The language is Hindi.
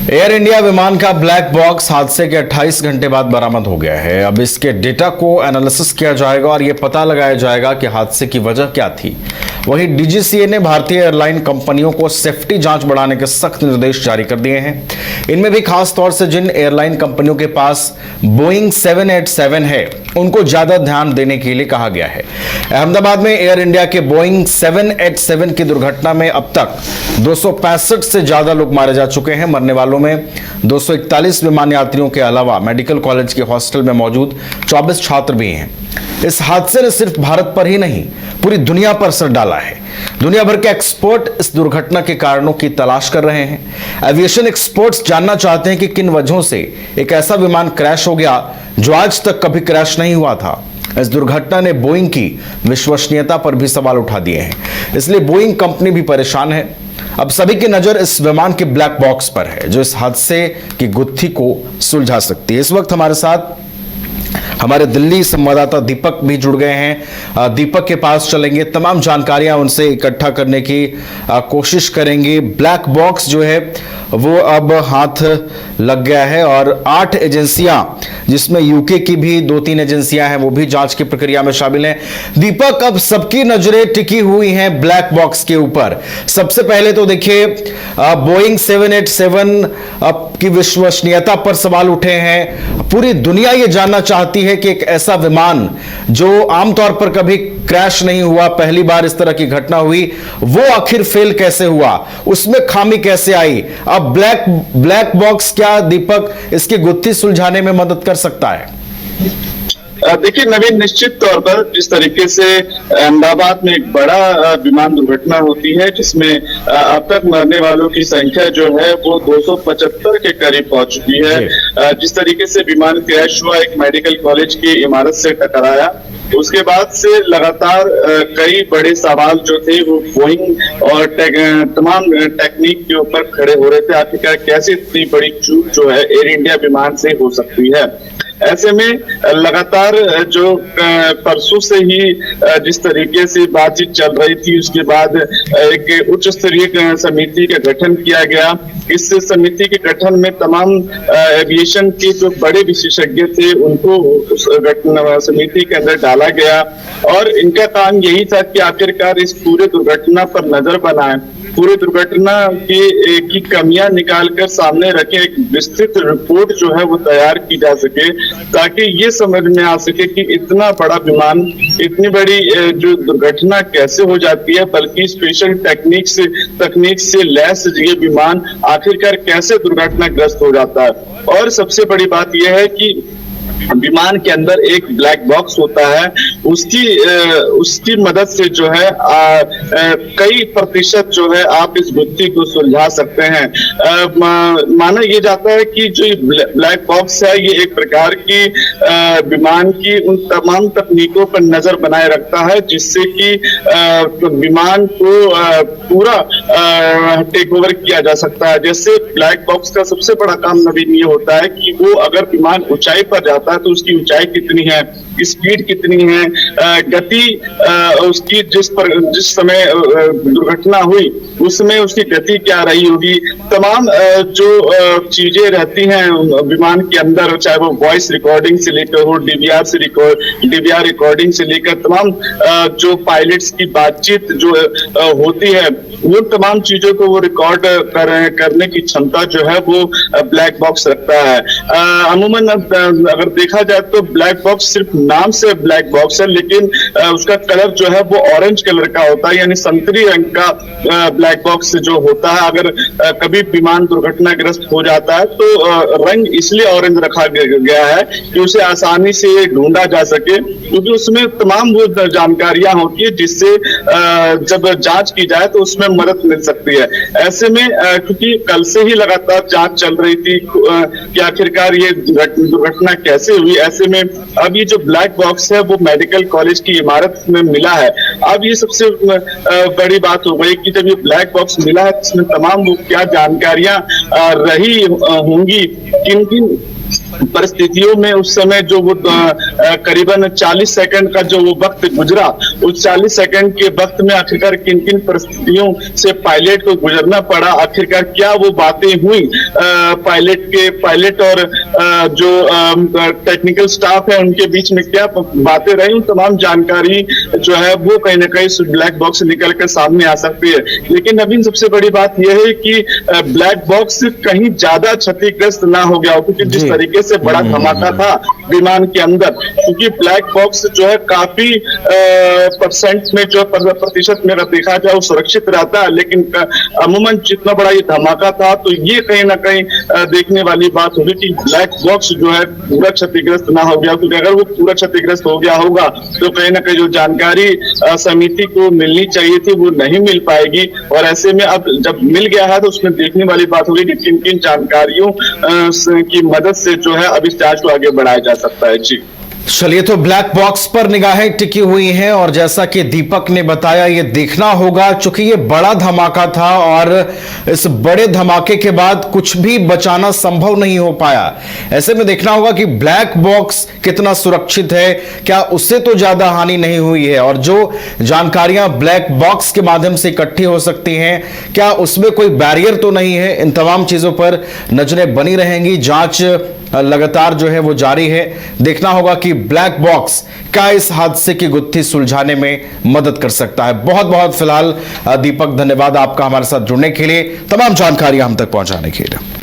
एयर इंडिया विमान का ब्लैक बॉक्स हादसे के 28 घंटे बाद बरामद हो गया है। अब इसके डेटा को एनालिसिस किया जाएगा और यह पता लगाया जाएगा कि हादसे की वजह क्या थी। वहीं डीजीसीए ने भारतीय एयरलाइन कंपनियों को सेफ्टी जांच बढ़ाने के सख्त निर्देश जारी कर दिए हैं। इनमें भी खास तौर से जिन एयरलाइन कंपनियों के पास बोइंग 787 है उनको ज्यादा ध्यान देने के लिए कहा गया है। अहमदाबाद में एयर इंडिया के बोइंग 787 की दुर्घटना में अब तक 265 से ज्यादा लोग मारे जा चुके हैं। मरने वालों में 241 विमान यात्रियों के अलावा मेडिकल कॉलेज के हॉस्टल में मौजूद 24 छात्र भी हैं। इस हादसे ने सिर्फ भारत पर ही नहीं पूरी दुनिया पर असर डाला है। दुनिया भर के एक्सपर्ट इस दुर्घटना के कारणों की तलाश कर रहे हैं। एविएशन एक्सपर्ट्स जानना चाहते हैं कि किन वजहों से एक ऐसा विमान क्रैश हो गया जो आज तक कभी क्रैश नहीं हुआ था। इस दुर्घटना ने बोइंग की विश्वसनीयता पर भी सवाल उठा दिए हैं, इसलिए बोइंग कंपनी भी परेशान है। अब सभी की नजर इस विमान के ब्लैक बॉक्स पर है जो इस हादसे की गुत्थी को सुलझा सकती है। इस वक्त हमारे साथ हमारे दिल्ली संवाददाता दीपक भी जुड़ गए हैं। दीपक के पास चलेंगे, तमाम जानकारियां उनसे इकट्ठा करने की कोशिश करेंगे। ब्लैक बॉक्स जो है वो अब हाथ लग गया है और 8 एजेंसियां, जिसमें यूके की भी 2-3 एजेंसियां हैं, वो भी जांच की प्रक्रिया में शामिल हैं। दीपक, अब सबकी नजरें टिकी हुई हैं ब्लैक बॉक्स के ऊपर। सबसे पहले तो देखिए, बोइंग 787 की विश्वसनीयता पर सवाल उठे हैं। पूरी दुनिया ये जानना चाहती है कि एक ऐसा विमान जो आमतौर पर कभी क्रैश नहीं हुआ, पहली बार इस तरह की घटना हुई, वो आखिर फेल कैसे हुआ, उसमें खामी कैसे आई। अब ब्लैक बॉक्स क्या दीपक इसकी गुत्थी सुलझाने में मदद कर सकता है? देखिए नवीन, निश्चित तौर पर जिस तरीके से अहमदाबाद में एक बड़ा विमान दुर्घटना होती है जिसमें अब तक मरने वालों की संख्या जो है वो 275 के करीब पहुंच चुकी है। जिस तरीके से विमान क्रैश हुआ, एक मेडिकल कॉलेज की इमारत से टकराया, उसके बाद से लगातार कई बड़े सवाल जो थे वो बोइंग और तमाम टेक्निक के ऊपर खड़े हो रहे थे। आखिरकार कैसे इतनी बड़ी चूक जो है एयर इंडिया विमान से हो सकती है। ऐसे में लगातार जो परसों से ही जिस तरीके से बातचीत चल रही थी, उसके बाद एक उच्च स्तरीय समिति का गठन किया गया। इस समिति के गठन में तमाम एविएशन के जो बड़े विशेषज्ञ थे उनको उस समिति के अंदर डाला गया और इनका काम यही था कि आखिरकार इस पूरे दुर्घटना पर नजर बनाए, पूरी दुर्घटना की कमियां निकालकर सामने रखे, एक विस्तृत रिपोर्ट जो है वो तैयार की जा सके ताकि ये समझ में आ सके कि इतना बड़ा विमान, इतनी बड़ी जो दुर्घटना कैसे हो जाती है, बल्कि स्पेशल तकनीक से लैस ये विमान आखिरकार कैसे दुर्घटनाग्रस्त हो जाता है। और सबसे बड़ी बात यह है कि विमान के अंदर एक ब्लैक बॉक्स होता है, उसकी मदद से जो है कई प्रतिशत जो है आप इस गुत्थी को सुलझा सकते हैं। माना यह जाता है कि जो ब्लैक बॉक्स है ये एक प्रकार की विमान की उन तमाम तकनीकों पर नजर बनाए रखता है जिससे कि विमान को पूरा टेक ओवर किया जा सकता है। जैसे ब्लैक बॉक्स का सबसे बड़ा काम नवीन ये होता है कि वो अगर विमान ऊंचाई पर जाता है तो उसकी ऊंचाई कितनी है, स्पीड कितनी है, गति उसकी जिस समय दुर्घटना हुई उसमें उसकी गति क्या रही होगी, तमाम जो चीजें रहती हैं विमान के अंदर, चाहे वो वॉइस रिकॉर्डिंग से लेकर हो, डीवीआर रिकॉर्डिंग से लेकर तमाम जो पायलट्स की बातचीत जो होती है, वो तमाम चीजों को वो रिकॉर्ड करने की क्षमता जो है वो ब्लैक बॉक्स रखता है। अमूमन अगर देखा जाए तो ब्लैक बॉक्स सिर्फ नाम से ब्लैक बॉक्स है, लेकिन उसका कलर जो है वो ऑरेंज कलर का होता है, यानी संतरी रंग का ब्लैक बॉक्स जो होता है। अगर कभी विमान दुर्घटनाग्रस्त हो जाता है तो रंग इसलिए ऑरेंज रखा गया है कि उसे आसानी से ढूंढा जा सके, क्योंकि उसमें तमाम वो जानकारियां होती है जिससे जब जांच की जाए तो उसमें मदद मिल सकती है। ऐसे में क्योंकि कल से ही लगातार जांच चल रही थी कि आखिरकार ये दुर्घटना कैसे हुई, ऐसे में अब ये जो ब्लैक बॉक्स है वो मेडिकल कॉलेज की इमारत में मिला है। अब ये सबसे बड़ी बात हो गई कि जब ये ब्लैक बॉक्स मिला है इसमें तमाम वो क्या जानकारियां रही होंगी, किन किन परिस्थितियों में उस समय जो वो करीबन 40 सेकंड का जो वो वक्त गुजरा, उस 40 सेकंड के वक्त में आखिरकार किन किन परिस्थितियों से पायलट को गुजरना पड़ा, आखिरकार क्या वो बातें हुई पायलट और जो टेक्निकल स्टाफ है उनके बीच में क्या बातें रही, तमाम जानकारी जो है वो कहीं ना कहीं ब्लैक बॉक्स से निकल कर सामने आ सकती है। लेकिन अभी सबसे बड़ी बात यह है कि ब्लैक बॉक्स कहीं ज्यादा क्षतिग्रस्त ना हो गया हो, क्योंकि जिस तरीके से बड़ा धमाका था विमान के अंदर, क्योंकि ब्लैक बॉक्स जो है काफी परसेंट में जो प्रतिशत में देखा जाए वो सुरक्षित रहता है, लेकिन अमूमन जितना बड़ा ये धमाका था तो ये कहीं ना कहीं देखने वाली बात होगी कि ब्लैक बॉक्स जो है पूरा क्षतिग्रस्त ना हो गया, क्योंकि अगर वो पूरा क्षतिग्रस्त हो गया होगा तो कहीं ना कहीं जो जानकारी समिति को मिलनी चाहिए थी वो नहीं मिल पाएगी। और ऐसे में अब जब मिल गया है तो उसमें देखने वाली बात होगी कि किन किन जानकारियों की मदद से जो है अब इस जांच को आगे बढ़ाया जा सकता है। जी चलिए, तो ब्लैक बॉक्स पर निगाहें टिकी हुई हैं और जैसा कि दीपक ने बताया ये देखना होगा, चूंकि ये बड़ा धमाका था और इस बड़े धमाके के बाद कुछ भी बचाना संभव नहीं हो पाया। ऐसे में देखना होगा कि ब्लैक बॉक्स कितना सुरक्षित है, क्या उससे तो ज्यादा हानि नहीं हुई है, और जो जानकारियां ब्लैक बॉक्स के माध्यम से इकट्ठी हो सकती हैं क्या उसमें कोई बैरियर तो नहीं है। इन तमाम चीजों पर नजरें बनी रहेंगी, जांच लगातार जो है वो जारी है। देखना होगा कि ब्लैक बॉक्स क्या इस हादसे की गुत्थी सुलझाने में मदद कर सकता है। बहुत बहुत फिलहाल दीपक धन्यवाद आपका हमारे साथ जुड़ने के लिए, तमाम जानकारियां हम तक पहुंचाने के लिए।